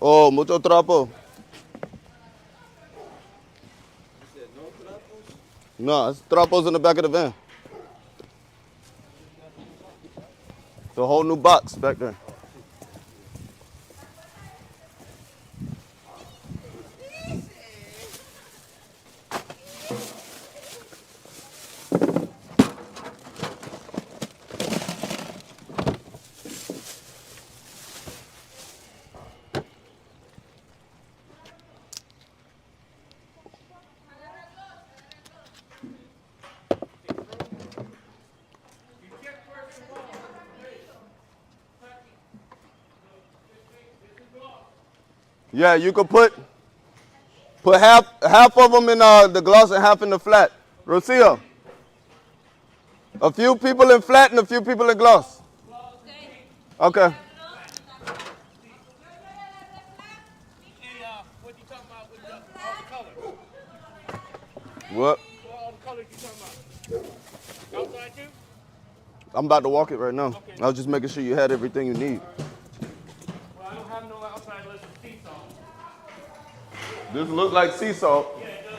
Oh, mucho trapo. No, it's trapos in the back of the van. It's a whole new box back there. Yeah, you could put half of them in the gloss and half in the flat. Rocio, a few people in flat and a few people in gloss. Okay. What you talking about with all the colors? What? All the colors you talking about? Outside too? I'm about to walk it right now. Okay. I was just making sure you had everything you need. Well, I don't have no outside unless it's sea salt. This looks like sea salt. Yeah, it does.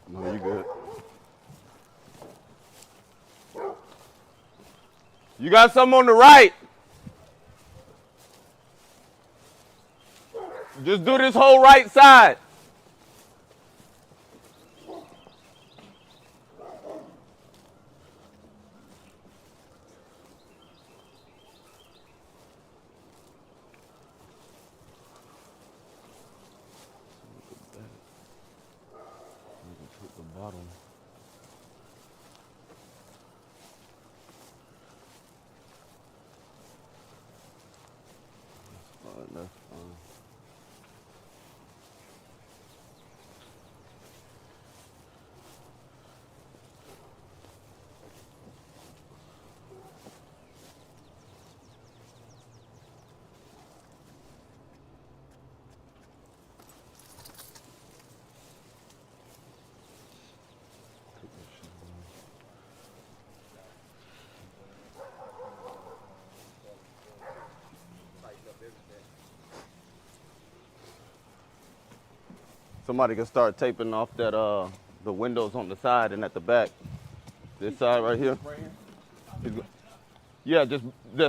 No, you good. You got some on the right. Just do this whole right side. Somebody can start taping off that the windows on the side and at the back. This side right here. Yeah, just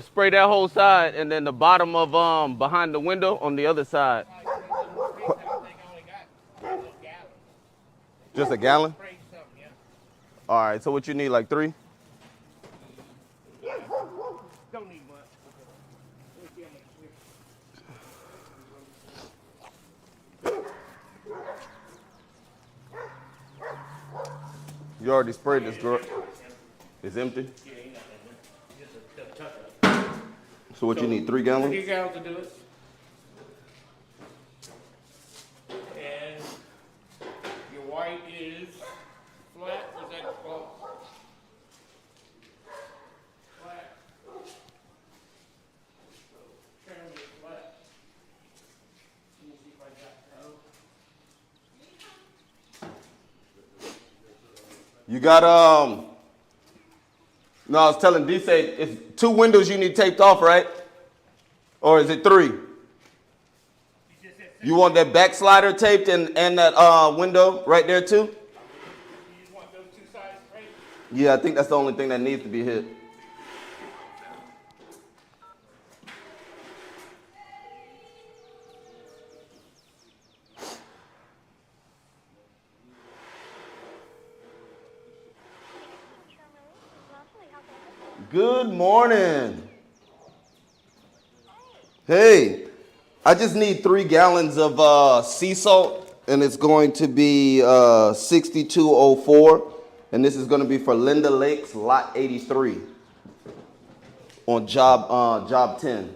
spray that whole side and then the bottom of behind the window on the other side. Just a gallon? All right, so what you need, like 3? Don't need much. You already sprayed this, girl. It's empty? So what you need, 3 gallons? 3 gallons to do it. And your white is flat, or is that close? Flat. Caramel is flat. Let me see if I got You got, no, I was telling D, say it's 2 windows you need taped off, right? Or is it 3? You want that backslider taped and that window right there too? You just want those 2 sides straight? Yeah, I think that's the only thing that needs to be hit. Good morning. Hey, I just need 3 gallons of sea salt, and it's going to be 6204, and this is going to be for Linda Lakes, lot 83, on job 10,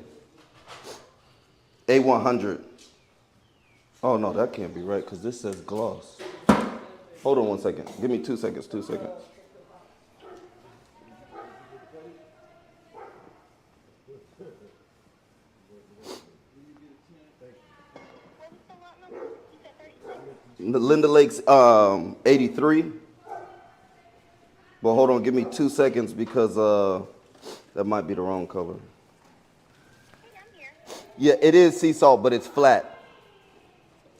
A100. Oh no, that can't be right because this says gloss. Hold on 1 second. Give me 2 seconds. 2 seconds. Linda Lake's 83. But hold on, give me 2 seconds because that might be the wrong color. Yeah, it is sea salt, but it's flat.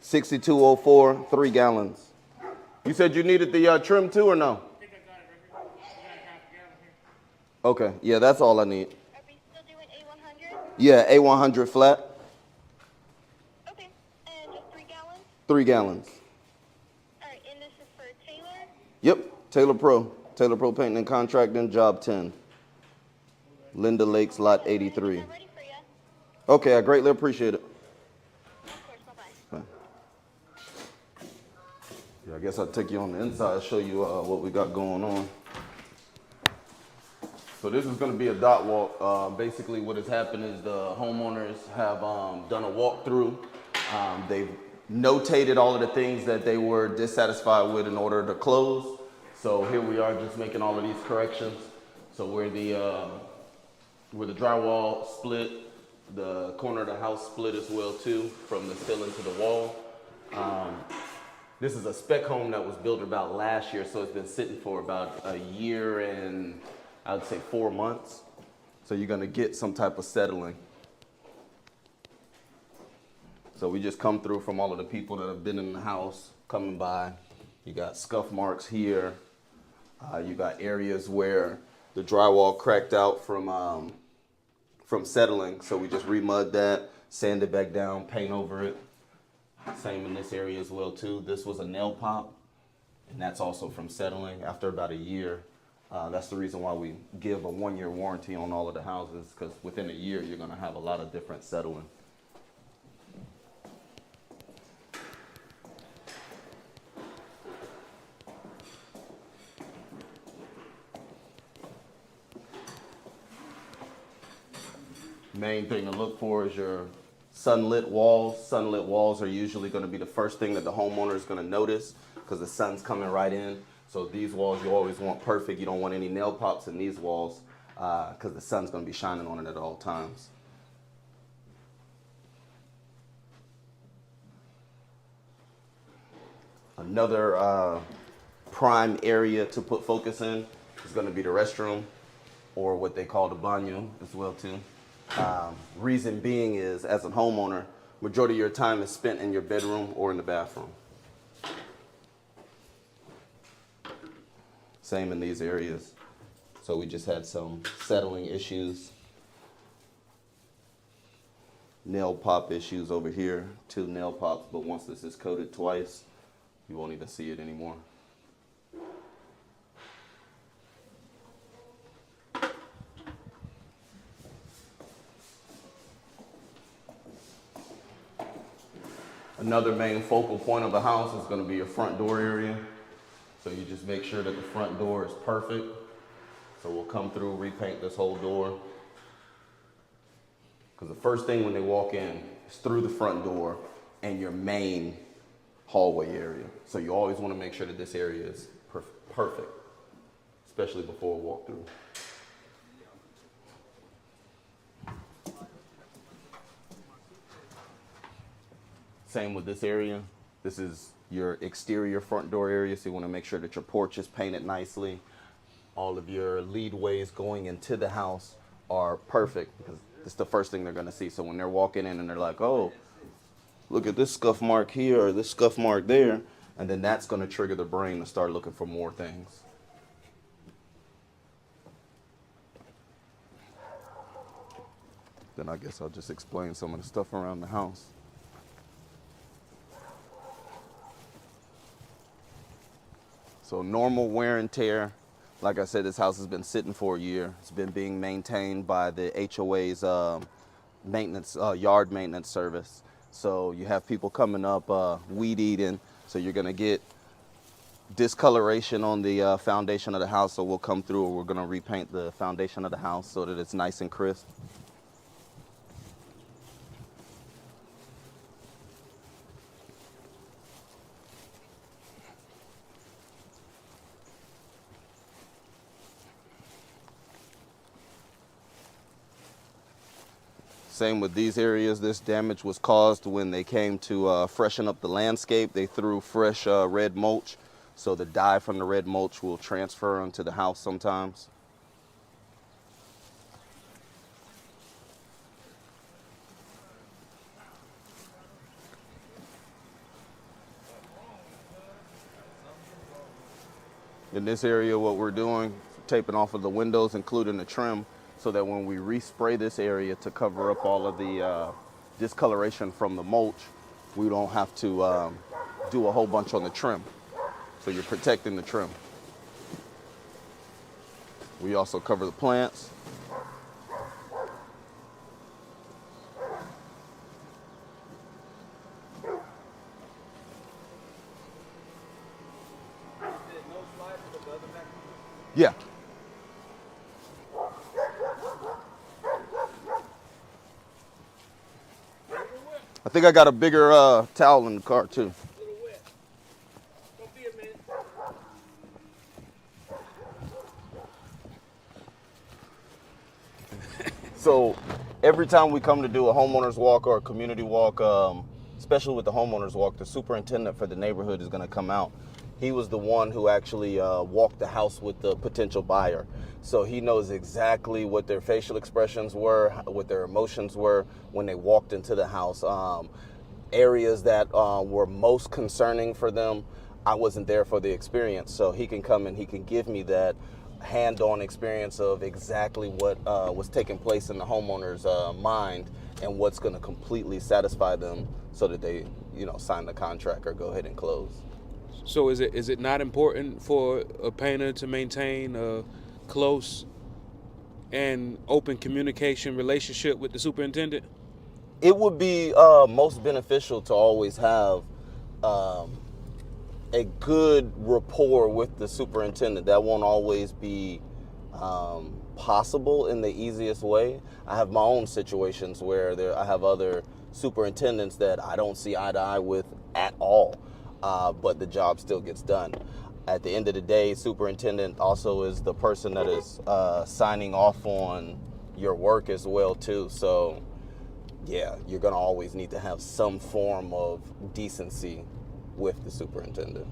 6204, 3 gallons. You said you needed the trim too, or no? I think I got it right here. You got a half gallon here. Okay, yeah, that's all I need. Are we still doing A100? Yeah, A100 flat, Okay. And just 3 gallons? 3 gallons. All right. And this is for Taylor? Yep, Taylor Pro. Taylor Pro Painting and Contracting, job 10. Linda Lakes, lot 83. I'm ready for you. Okay, I greatly appreciate it. Of course. Bye-bye. Bye. Yeah, I guess I'll take you on the inside, show you what we got going on. So this is going to be a dot walk. Basically what has happened is the homeowners have done a walkthrough. They've notated all of the things that they were dissatisfied with in order to close. So here we are just making all of these corrections. So where the drywall split, the corner of the house split as well too, from the ceiling to the wall. This is a spec home that was built about last year, so it's been sitting for about a year and I would say 4 months. So you're gonna get some type of settling. So we just come through from all of the people that have been in the house coming by. You got scuff marks here. You got areas where the drywall cracked out from settling. So we just remud that, sand it back down, paint over it. Same in this area as well too. This was a nail pop, and that's also from settling after about a year. That's the reason why we give a 1-year warranty on all of the houses, because within a year you're gonna have a lot of different settling. Main thing to look for is your sunlit walls. Sunlit walls are usually going to be the first thing that the homeowner is going to notice because the sun's coming right in. So these walls you always want perfect. You don't want any nail pops in these walls because the sun's going to be shining on it at all times. Another prime area to put focus in is going to be the restroom, or what they call the baño as well too. Reason being is, as a homeowner, majority of your time is spent in your bedroom or in the bathroom. Same in these areas. So we just had some settling issues. Nail pop issues over here, 2 nail pops, but once this is coated twice, you won't even see it anymore. Another main focal point of the house is going to be your front door area. So you just make sure that the front door is perfect. So we'll come through, repaint this whole door. Because the first thing when they walk in is through the front door and your main hallway area. So you always want to make sure that this area is perfect, especially before a walkthrough. Same with this area. This is your exterior front door area, so you want to make sure that your porch is painted nicely. All of your leadways going into the house are perfect because it's the first thing they're going to see. So when they're walking in and they're like, oh, look at this scuff mark here or this scuff mark there, and then that's going to trigger the brain to start looking for more things. Then I guess I'll just explain some of the stuff around the house. So normal wear and tear. Like I said, this house has been sitting for a year. It's been being maintained by the HOA's maintenance, yard maintenance service. So you have people coming up, weed eating. So you're gonna get discoloration on the foundation of the house. So we'll come through and we're gonna repaint the foundation of the house so that it's nice and crisp. Same with these areas. This damage was caused when they came to freshen up the landscape. They threw fresh red mulch, so the dye from the red mulch will transfer onto the house sometimes. In this area, what we're doing, taping off of the windows, including the trim, so that when we respray this area to cover up all of the discoloration from the mulch, we don't have to do a whole bunch on the trim. So you're protecting the trim. We also cover the plants. Yeah. I think I got a bigger towel in the car too. So every time we come to do a homeowner's walk or a community walk, especially with the homeowner's walk, the superintendent for the neighborhood is going to come out. He was the one who actually walked the house with the potential buyer. So he knows exactly what their facial expressions were, what their emotions were when they walked into the house. Areas that were most concerning for them, I wasn't there for the experience. So he can come and he can give me that hand-on experience of exactly what was taking place in the homeowner's mind and what's going to completely satisfy them so that they, sign the contract or go ahead and close. So is it not important for a painter to maintain a close and open communication relationship with the superintendent? It would be most beneficial to always have a good rapport with the superintendent. That won't always be possible in the easiest way. I have my own situations where I have other superintendents that I don't see eye to eye with at all. But the job still gets done. At the end of the day, superintendent also is the person that is signing off on your work as well too. So yeah, you're gonna always need to have some form of decency with the superintendent.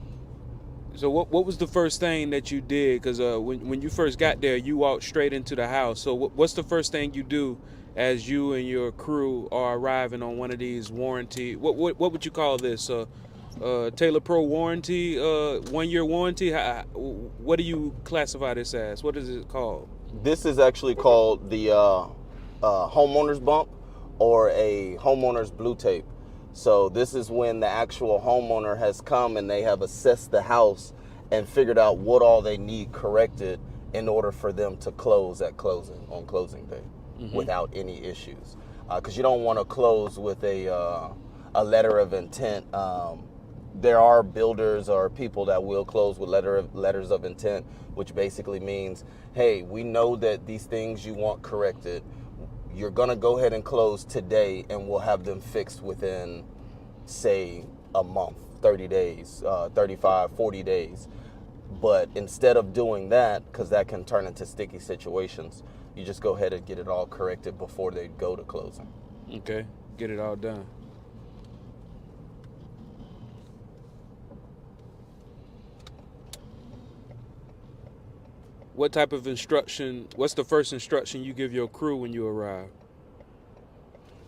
So what was the first thing that you did? Because when you first got there, you walked straight into the house. So what's the first thing you do as you and your crew are arriving on one of these warranty? What would you call this? Taylor Pro warranty, 1 year warranty. What do you classify this as? What is it called? This is actually called the homeowner's bump or a homeowner's blue tape. So this is when the actual homeowner has come and they have assessed the house and figured out what all they need corrected in order for them to close at closing on closing day without any issues. Because you don't want to close with a letter of intent. There are builders or people that will close with letters of intent, which basically means, hey, we know that these things you want corrected. You're going to go ahead and close today, and we'll have them fixed within, say, a month, 30 days, 35, 40 days. But instead of doing that, because that can turn into sticky situations, you just go ahead and get it all corrected before they go to closing. Okay, get it all done. What type of instruction, what's the first instruction you give your crew when you arrive?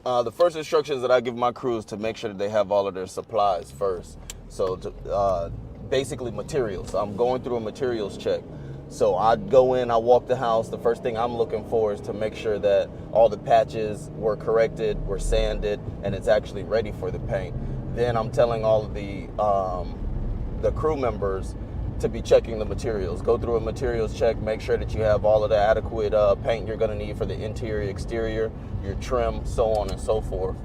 The first instructions that I give my crew is to make sure that they have all of their supplies first. So basically materials. I'm going through a materials check. So I go in, I walk the house. The first thing I'm looking for is to make sure that all the patches were corrected, were sanded, and it's actually ready for the paint. Then I'm telling all of the crew members to be checking the materials. Go through a materials check, make sure that you have all of the adequate paint you're gonna need for the interior, exterior, your trim, so on and so forth.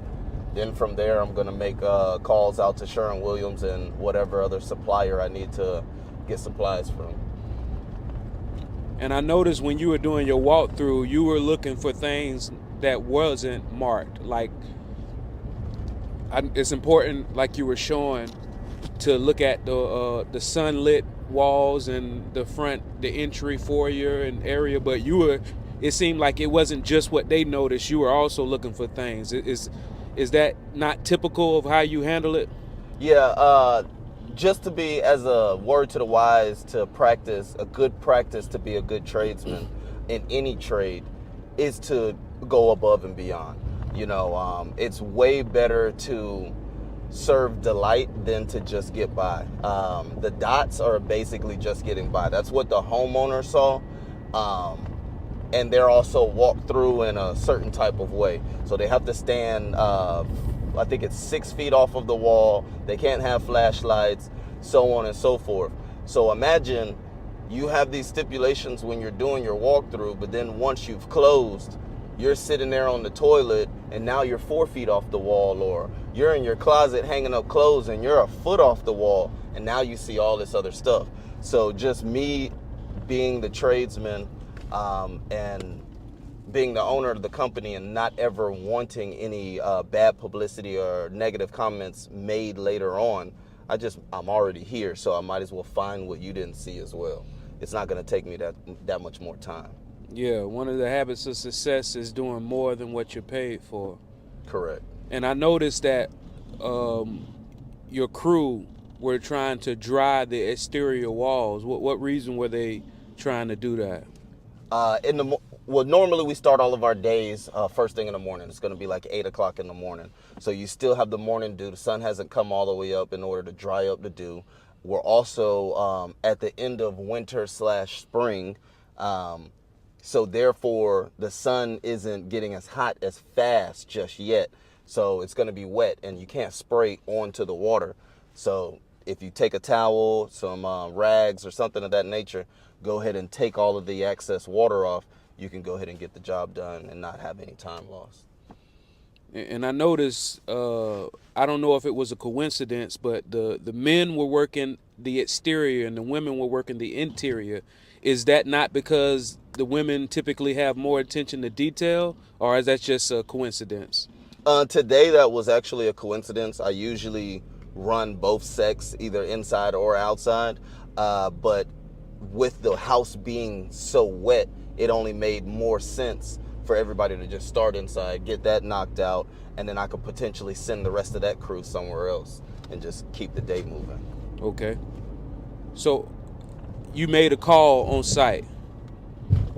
Then from there, I'm gonna make calls out to Sherwin-Williams and whatever other supplier I need to get supplies from. And I noticed when you were doing your walkthrough, you were looking for things that wasn't marked. Like, it's important, like you were showing, to look at the sunlit walls and the front, the entry foyer and area, but you it seemed like it wasn't just what they noticed. You were also looking for things. Is that not typical of how you handle it? Yeah, just to be, as a word to the wise, to practice a good practice to be a good tradesman in any trade is to go above and beyond. It's way better to serve delight than to just get by. The dots are basically just getting by. That's what the homeowner saw. And they're also walked through in a certain type of way. So they have to stand, I think it's 6 feet off of the wall. They can't have flashlights, so on and so forth. So imagine you have these stipulations when you're doing your walkthrough, but then once you've closed, you're sitting there on the toilet and now you're 4 feet off the wall, or you're in your closet hanging up clothes and you're a foot off the wall, and now you see all this other stuff. So just me being the tradesman, and being the owner of the company and not ever wanting any bad publicity or negative comments made later on, I'm already here, so I might as well find what you didn't see as well. It's not going to take me that much more time. Yeah, one of the habits of success is doing more than what you're paid for. Correct. And I noticed that your crew were trying to dry the exterior walls. What reason were they trying to do that? Well, normally we start all of our days first thing in the morning. It's going to be like 8 o'clock in the morning. So you still have the morning dew. The sun hasn't come all the way up in order to dry up the dew. We're also at the end of winter/spring. So therefore, the sun isn't getting as hot as fast just yet. So it's going to be wet and you can't spray onto the water. So if you take a towel, some rags or something of that nature, go ahead and take all of the excess water off. You can go ahead and get the job done and not have any time lost. And I noticed, I don't know if it was a coincidence, but the men were working the exterior and the women were working the interior. Is that not because the women typically have more attention to detail, or is that just a coincidence? Today, that was actually a coincidence. I usually run both sets, either inside or outside. But with the house being so wet, it only made more sense for everybody to just start inside, get that knocked out, and then I could potentially send the rest of that crew somewhere else and just keep the day moving. Okay. So you made a call on site,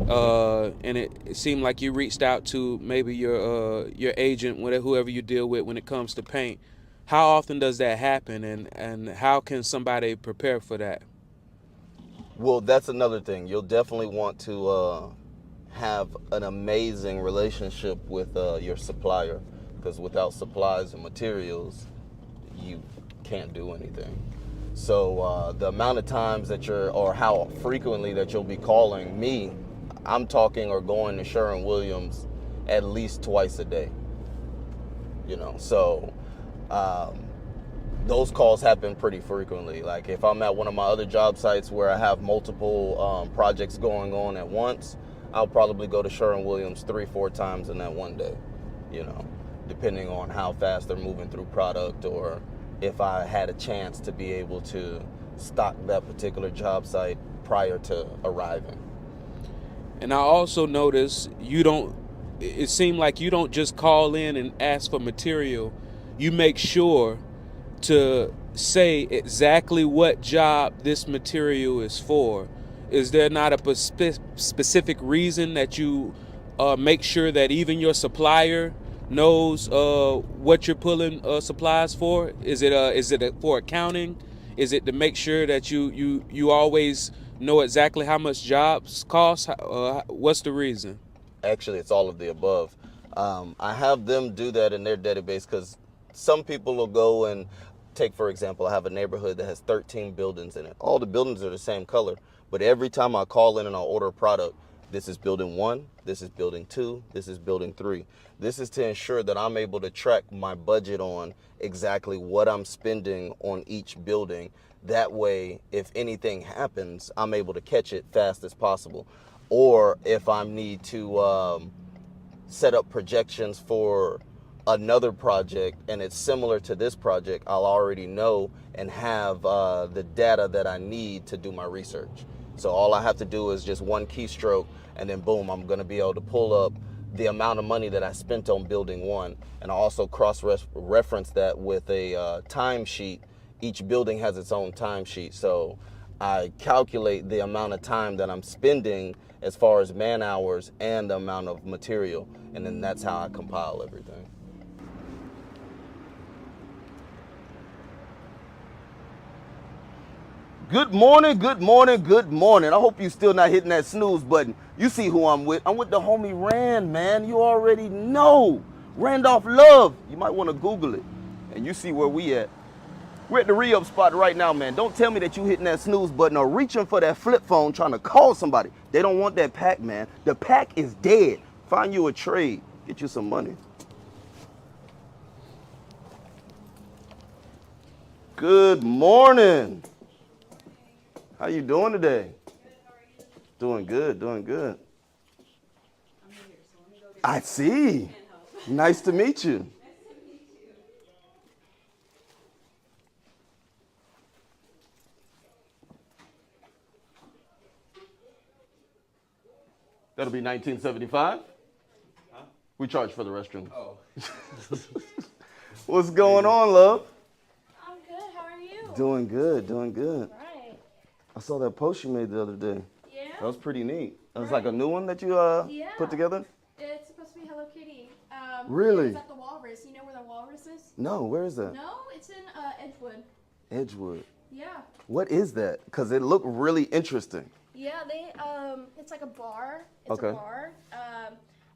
and it seemed like you reached out to maybe your agent, whoever you deal with when it comes to paint. How often does that happen, and how can somebody prepare for that? Well, that's another thing. You'll definitely want to have an amazing relationship with your supplier, because without supplies and materials, you can't do anything. So the amount of times or how frequently that you'll be calling me, I'm talking or going to Sherwin-Williams at least twice a day. So those calls happen pretty frequently. Like if I'm at one of my other job sites where I have multiple projects going on at once, I'll probably go to Sherwin-Williams 3-4 times in that one day, depending on how fast they're moving through product, or if I had a chance to be able to stock that particular job site prior to arriving. And I also noticed it seemed like you don't just call in and ask for material. You make sure to say exactly what job this material is for. Is there not a specific reason that you make sure that even your supplier knows what you're pulling supplies for? Is it for accounting? Is it to make sure that you always know exactly how much jobs cost? What's the reason? Actually, it's all of the above. I have them do that in their database, because some people will go and take, for example, I have a neighborhood that has 13 buildings in it. All the buildings are the same color, but every time I call in and I order a product, this is building 1, this is building 2, this is building 3. This is to ensure that I'm able to track my budget on exactly what I'm spending on each building. That way, if anything happens, I'm able to catch it fast as possible. Or if I need to set up projections for another project and it's similar to this project, I'll already know and have the data that I need to do my research. So all I have to do is just one keystroke, and then boom, I'm gonna be able to pull up the amount of money that I spent on building one. And I also cross-reference that with a timesheet. Each building has its own timesheet. So I calculate the amount of time that I'm spending as far as man hours and the amount of material. And then that's how I compile everything. Good morning, good morning, good morning. I hope you still not hitting that snooze button. You see who I'm with. I'm with the homie Rand, man. You already know. Randolph Love. You might want to Google it. And you see where we at. We're at the re-up spot right now, man. Don't tell me that you hitting that snooze button or reaching for that flip phone trying to call somebody. They don't want that pack, man. The pack is dead. Find you a trade. Get you some money. Good morning. How you doing today? Good, how are you? Doing good, doing good. I'm new here, so let me go get I see. can't help. Nice to meet you. Nice to meet you. That'll be $19.75. Huh? We charge for the restroom. Oh. What's going on, love? I'm good, how are you? Doing good, doing good. Right. I saw that post you made the other day. Yeah? That was pretty neat. That was like a Right. new one that you Yeah. put together? It's supposed to be Hello Kitty. Really? It's at the Walrus. You know where the Walrus is? No, where is that? No, it's in Edgewood. Edgewood. Yeah. What is that? Because it looked really interesting. Yeah, it's like a bar. It's Okay. a bar.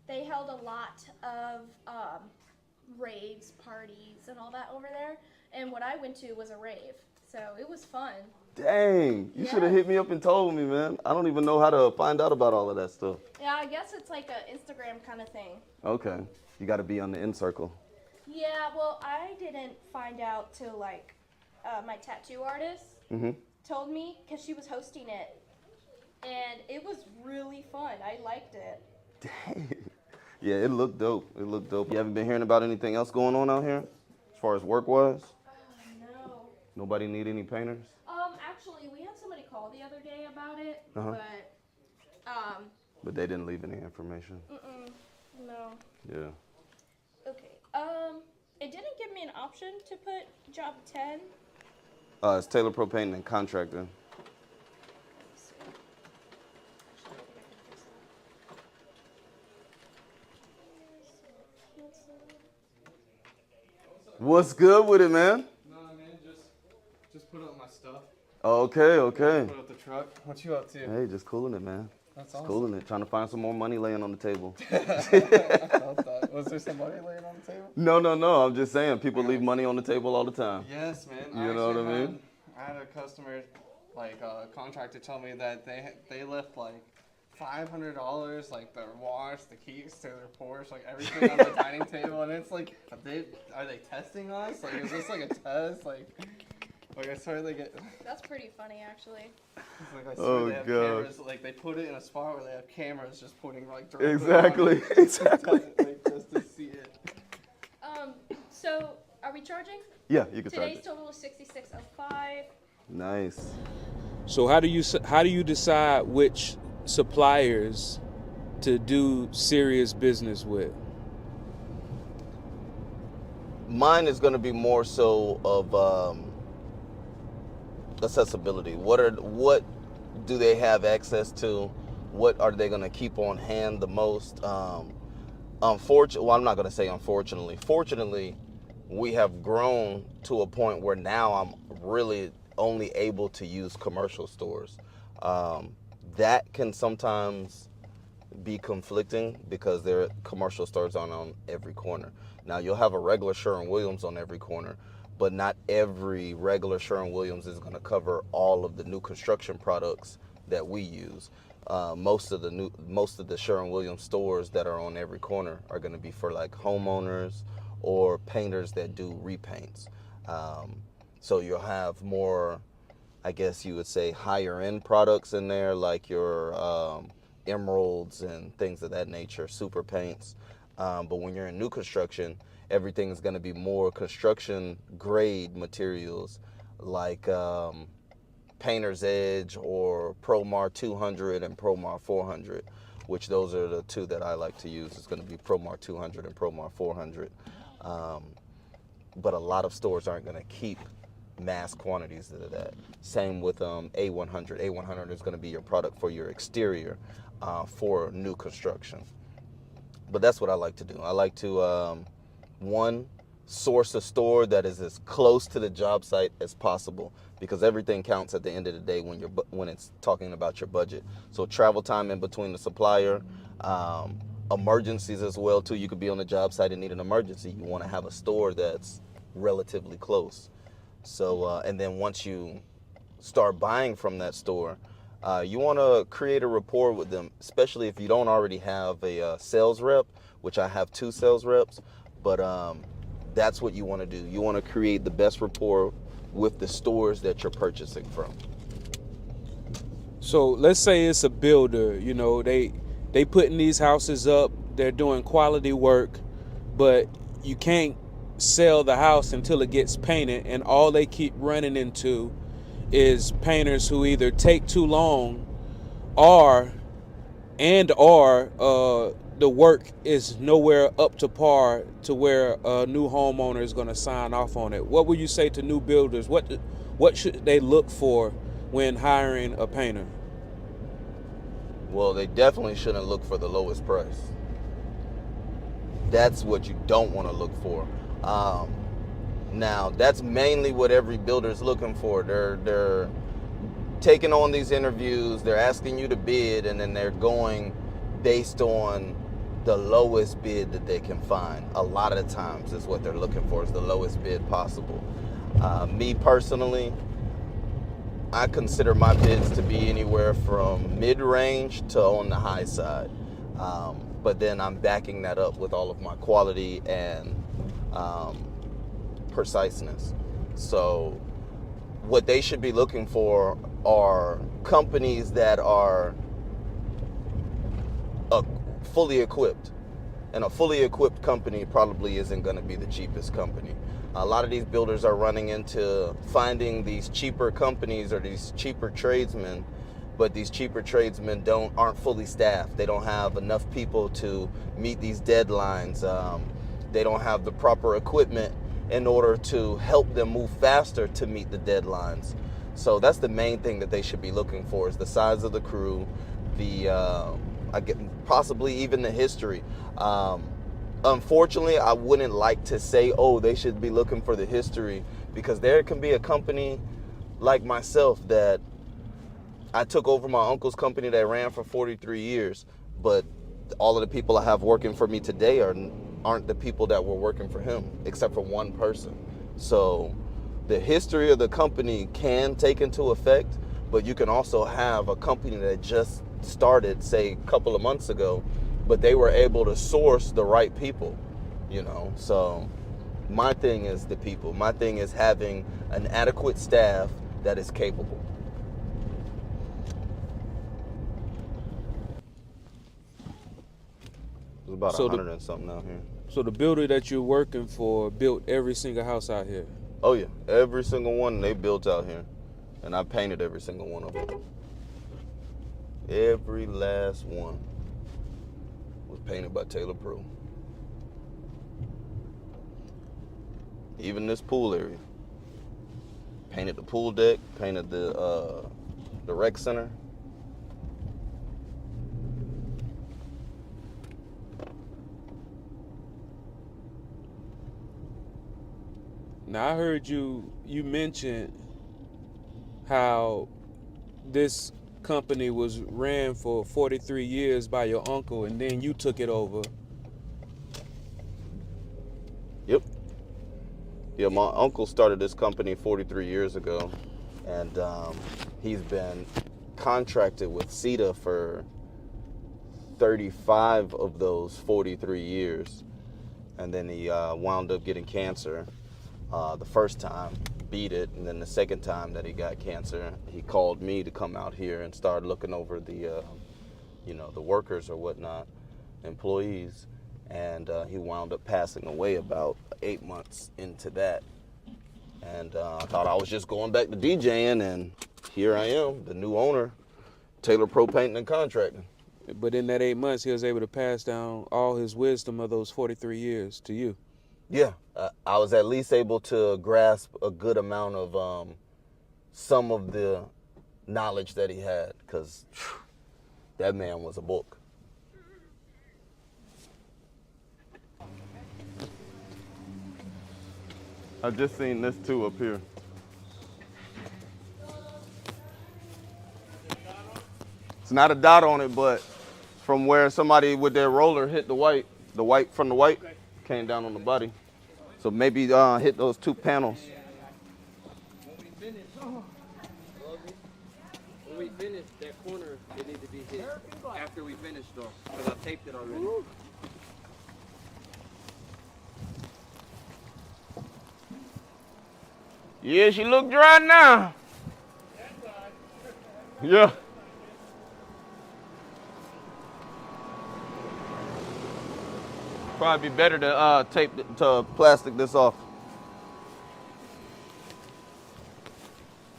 They held a lot of raves, parties, and all that over there. And what I went to was a rave. So it was fun. Dang, you should have Yeah. hit me up and told me, man. I don't even know how to find out about all of that stuff. Yeah, I guess it's like an Instagram kind of thing. Okay, you got to be on the in circle. Yeah, well, I didn't find out till like my tattoo artist told me because she was hosting it, and it was really fun. I liked it. Dang. Yeah, it looked dope. It looked dope. You haven't been hearing about anything else going on out here, as far as work-wise? No. Nobody need any painters? Actually, we had somebody call the other day about it, Uh-huh. but But they didn't leave any information. no. Yeah. Okay. It didn't give me an option to put job 10. It's Taylor Propane and Contractor. Let's see. Actually, I think I can fix that. What's good with it, man? No, man, just put up my stuff. Okay, okay. Put up the truck. What you up to? Hey, just cooling it, man. That's Just awesome. cooling it. Trying to find some more money laying on the table. I felt that. Was there some money laying on the table? No. I'm just saying people leave money on the table all the time. Yes, man. You know what I actually mean? I had a customer, like a contractor, tell me that they left like $500, like their wash, the keys to their Porsche, like everything on the dining table, and it's like, are they testing us? Like, is this like a test? Like I swear they get. That's pretty funny, actually. It's like I swear Oh, they have God. cameras. Like they put it in a spot where they have cameras just pointing like directly. Exactly, on it. exactly. Like, just to see it. So are we charging? Yeah, you can try Today's it. total is 6605. Nice. So how do you decide which suppliers to do serious business with? Mine is going to be more so of accessibility. What do they have access to? What are they going to keep on hand the most? Unfortunately, well, I'm not going to say unfortunately. Fortunately, we have grown to a point where now I'm really only able to use commercial stores. That can sometimes be conflicting because their commercial stores aren't on every corner. Now, you'll have a regular Sherwin-Williams on every corner, but not every regular Sherwin-Williams is going to cover all of the new construction products that we use. Most of the Sherwin-Williams stores that are on every corner are going to be for like homeowners or painters that do repaints. So you'll have more, I guess you would say, higher end products in there, like your emeralds and things of that nature, super paints. But when you're in new construction, everything is going to be more construction grade materials, like Painter's Edge or ProMar 200 and ProMar 400, which those are the two that I like to use. It's going to be ProMar 200 and ProMar 400. But a lot of stores aren't going to keep mass quantities of that. Same with A100. A100 is going to be your product for your exterior for new construction. But that's what I like to do. I like to, one, source a store that is as close to the job site as possible, because everything counts at the end of the day when it's talking about your budget. So travel time in between the supplier, emergencies as well too. You could be on the job site and need an emergency. You want to have a store that's relatively close. So and then once you start buying from that store, you want to create a rapport with them, especially if you don't already have a sales rep, which I have 2 sales reps, but that's what you want to do. You want to create the best rapport with the stores that you're purchasing from. So let's say it's a builder, you know, they putting these houses up, they're doing quality work, but you can't sell the house until it gets painted, and all they keep running into is painters who either take too long or the work is nowhere up to par to where a new homeowner is going to sign off on it. What would you say to new builders? What should they look for when hiring a painter? Well, they definitely shouldn't look for the lowest price. That's what you don't want to look for. Now, that's mainly what every builder is looking for. They're taking on these interviews, they're asking you to bid, and then they're going based on the lowest bid that they can find. A lot of the times is what they're looking for, is the lowest bid possible. Me personally, I consider my bids to be anywhere from mid-range to on the high side. But then I'm backing that up with all of my quality and preciseness. So what they should be looking for are companies that are fully equipped. And a fully equipped company probably isn't going to be the cheapest company. A lot of these builders are running into finding these cheaper companies or these cheaper tradesmen, but these cheaper tradesmen aren't fully staffed. They don't have enough people to meet these deadlines. They don't have the proper equipment in order to help them move faster to meet the deadlines. So that's the main thing that they should be looking for, is the size of the crew, possibly even the history. Unfortunately, I wouldn't like to say, they should be looking for the history, because there can be a company like myself that I took over my uncle's company that ran for 43 years, but all of the people I have working for me today aren't the people that were working for him, except for one person. So the history of the company can take into effect, but you can also have a company that just started, say, a couple of months ago, but they were able to source the right people, So my thing is the people. My thing is having an adequate staff that is capable. There's about 100 and something out here. So the builder that you're working for built every single house out here? Oh yeah, every single one they built out here. And I painted every single one of them. Every last one was painted by Taylor Pro. Even this pool area. Painted the pool deck, painted the rec center. Now I heard you mention how this company was ran for 43 years by your uncle, and then you took it over. Yep. Yeah, my uncle started this company 43 years ago, and he's been contracted with CETA for 35 of those 43 years. And then he wound up getting cancer the first time, beat it, and then the second time that he got cancer, he called me to come out here and start looking over the, the workers or whatnot, employees, and he wound up passing away about 8 months into that. And I thought I was just going back to DJing, and here I am, the new owner, Taylor Pro Painting and Contracting. But in that 8 months, he was able to pass down all his wisdom of those 43 years to you. Yeah, I was at least able to grasp a good amount of some of the knowledge that he had, because that man was a book. I just seen this too up here. It's not a dot on it, but from where somebody with their roller hit the white from the white came down on the body. So maybe hit those 2 panels. When we finish, that corner, it needs to be hit after we finish though, because I taped it already. Yeah, she look dry now. Yeah. Probably be better to to plastic this off.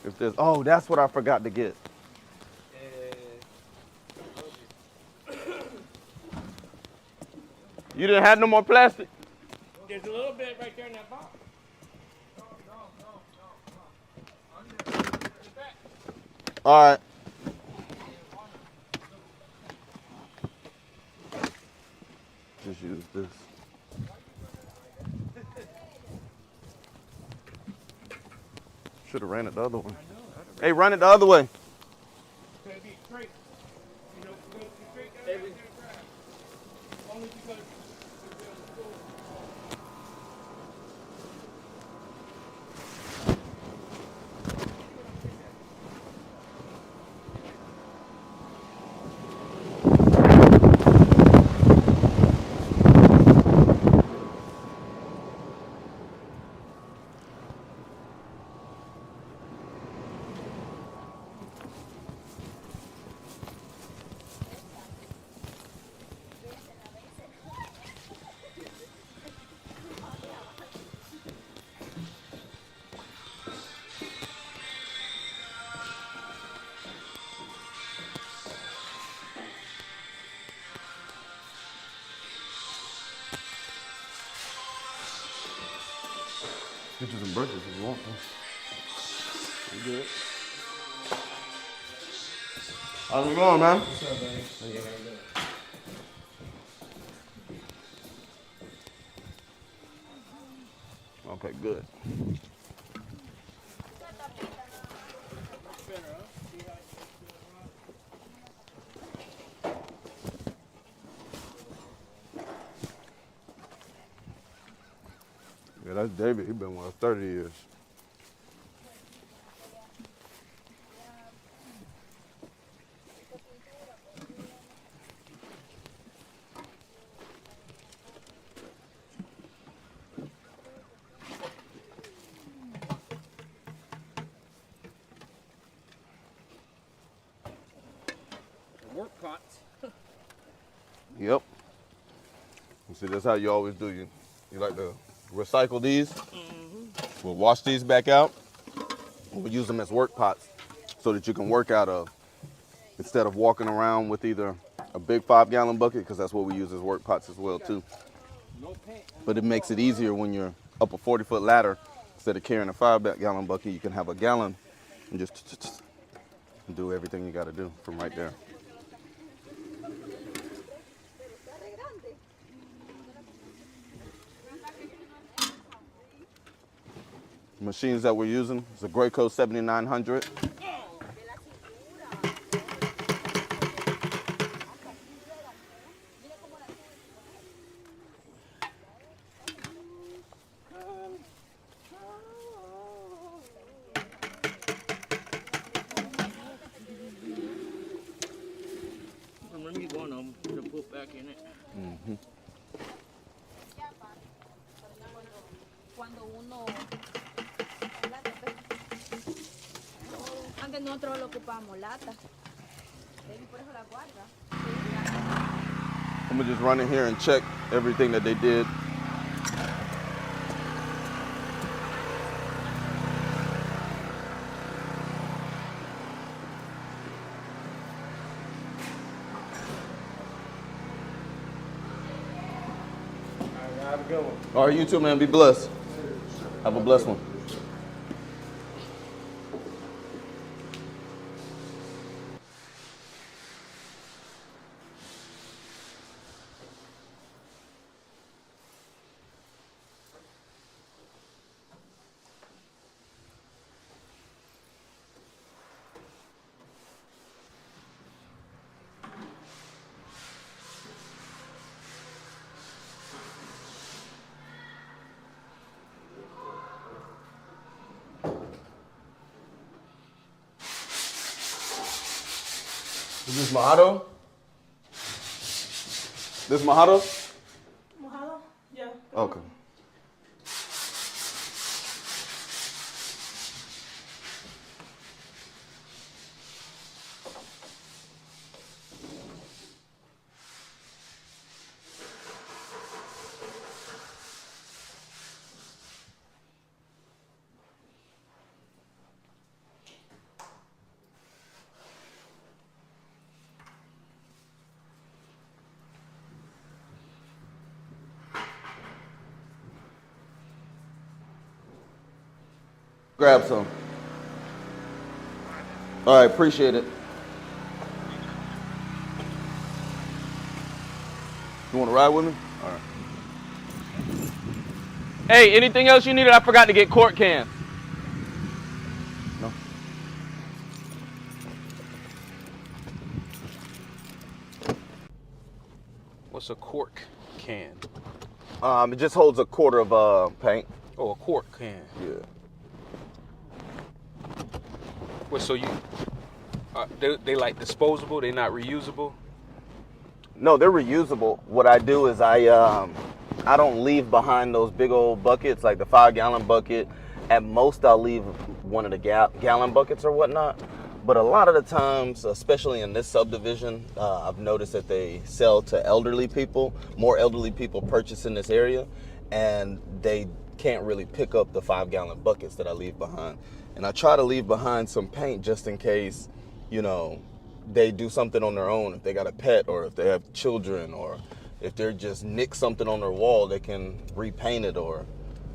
If there's, oh, that's what I forgot to get. You didn't have no more plastic? There's a little bit right there in that box. All right. Just use this. Should have ran it the other way. Hey, run it the other way. It'll be straight. You know, go straight down there and only because Get you some brushes if you want them. You good? How's it going, man? What's up, buddy? Oh, yeah, how you doing? Okay, good. Yeah, that's David. He's been with us 30 years. Work pots. Yep. See, that's how you always do. You like to recycle these. We'll wash these back out. We'll use them as work pots so that you can work out of, instead of walking around with either a big 5-gallon bucket, because that's what we use as work pots as well too. But it makes it easier when you're up a 40-foot ladder. Instead of carrying a 5-gallon bucket, you can have a gallon and just do everything you got to do from right there. Machines that we're using is a Graco 7900. Let me get one of them to put back in it. Cuando uno antes nosotros lo ocupábamos lata. Por eso la guarda. I'm gonna just run in here and check everything that they did. good one. All right, you too, man. Be blessed. Have a blessed one. Is this Mojado? This Mojado? Mojado? Yeah. Okay. Grab some. All right, appreciate it. You want to ride with me? All right. Hey, anything else you needed? I forgot to get quart cans. No. What's a cork can? It just holds a quarter of paint. Oh, a quart can. Yeah. What? So they like disposable? They not reusable? No, they're reusable. What I do is I don't leave behind those big old buckets, like the 5-gallon bucket. At most, I'll leave one of the gallon buckets or whatnot. But a lot of the times, especially in this subdivision, I've noticed that they sell to elderly people. More elderly people purchase in this area, and they can't really pick up the 5-gallon buckets that I leave behind. And I try to leave behind some paint just in case, you know, they do something on their own. If they got a pet, or if they have children, or if they're just nick something on their wall, they can repaint it, or,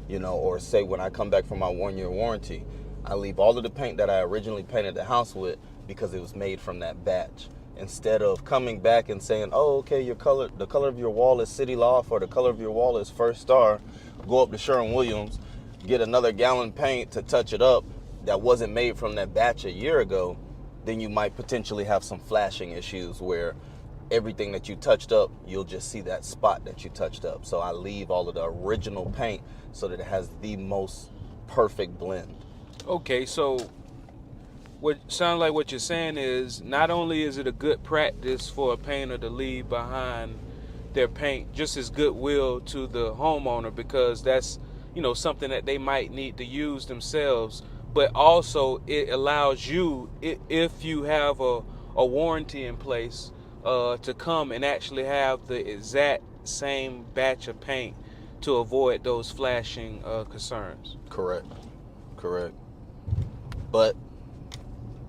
you know, or say when I come back from my 1-year warranty, I leave all of the paint that I originally painted the house with because it was made from that batch. Instead of coming back and saying, oh, okay, the color of your wall is City Loft, or the color of your wall is First Star, go up to Sherwin-Williams, get another gallon paint to touch it up that wasn't made from that batch a year ago, then you might potentially have some flashing issues where everything that you touched up, you'll just see that spot that you touched up. So I leave all of the original paint so that it has the most perfect blend. Okay, so what sounds like what you're saying is not only is it a good practice for a painter to leave behind their paint just as goodwill to the homeowner, because that's, you know, something that they might need to use themselves, but also it allows you, if you have a warranty in place, to come and actually have the exact same batch of paint to avoid those flashing concerns. Correct. But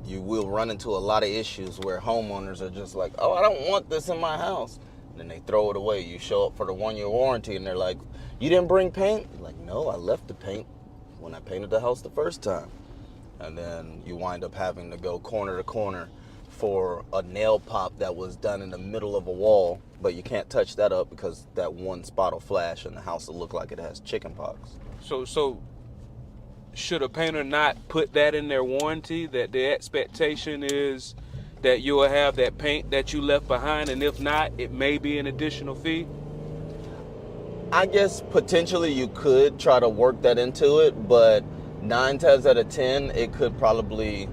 you will run into a lot of issues where homeowners are just like, oh, I don't want this in my house. And then they throw it away. You show up for the 1-year warranty and they're like, you didn't bring paint? You're like, no, I left the paint when I painted the house the first time. And then you wind up having to go corner to corner for a nail pop that was done in the middle of a wall, but you can't touch that up because that one spot will flash and the house will look like it has chicken pox. So should a painter not put that in their warranty, that the expectation is that you will have that paint that you left behind, and if not, it may be an additional fee? I guess potentially you could try to work that into it, but 9 times out of 10, it could probably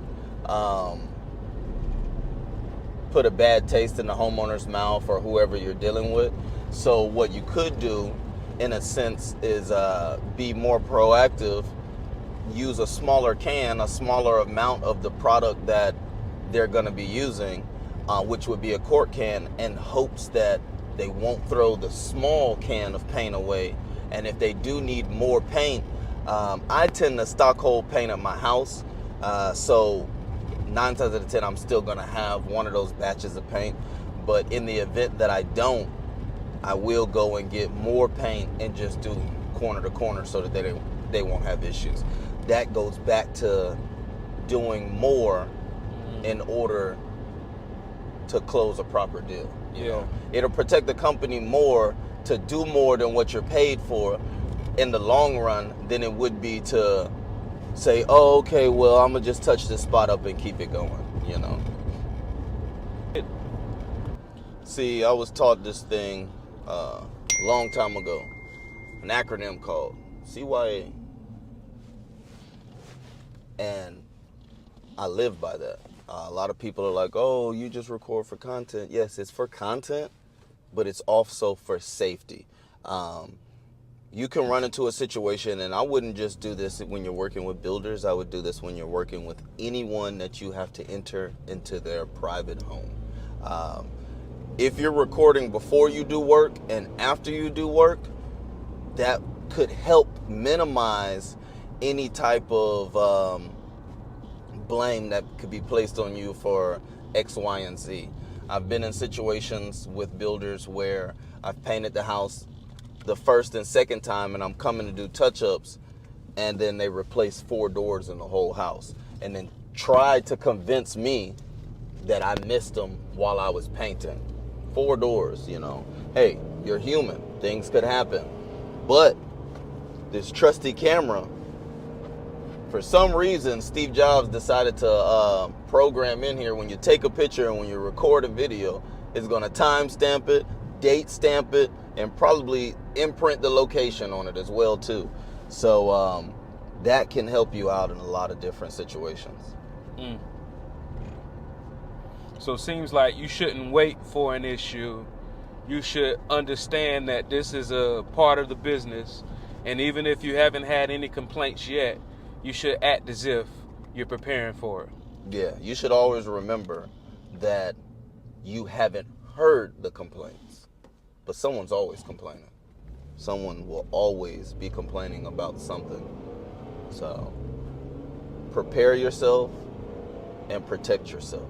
put a bad taste in the homeowner's mouth or whoever you're dealing with. So what you could do, in a sense, is be more proactive. Use a smaller can, a smaller amount of the product that they're going to be using, which would be a quart can, in hopes that they won't throw the small can of paint away. And if they do need more paint, I tend to stockhold paint at my house, so 9 times out of 10, I'm still going to have one of those batches of paint. But in the event that I don't, I will go and get more paint and just do corner to corner so that they won't have issues. That goes back to doing more in order to close a proper deal. You know, it'll protect the company more to do more than what you're paid for in the long run than it would be to say, oh, okay, well, I'm gonna just touch this spot up and keep it going, you know. See, I was taught this thing a long time ago, an acronym called CYA, and I live by that. A lot of people are like, oh, you just record for content. Yes, it's for content, but it's also for safety. You can run into a situation, and I wouldn't just do this when you're working with builders. I would do this when you're working with anyone that you have to enter into their private home. If you're recording before you do work and after you do work, that could help minimize any type of blame that could be placed on you for X, Y, and Z. I've been in situations with builders where I've painted the house the first and second time, and I'm coming to do touch-ups, and then they replace 4 doors in the whole house, and then tried to convince me that I missed them while I was painting. 4 doors, you know. Hey, you're human. Things could happen. But this trusty camera, for some reason, Steve Jobs decided to program in here when you take a picture and when you record a video, it's going to time stamp it, date stamp it, and probably imprint the location on it as well too. So that can help you out in a lot of different situations. So it seems like you shouldn't wait for an issue. You should understand that this is a part of the business, and even if you haven't had any complaints yet, you should act as if you're preparing for it. Yeah, you should always remember that you haven't heard the complaints, but someone's always complaining. Someone will always be complaining about something. So prepare yourself and protect yourself.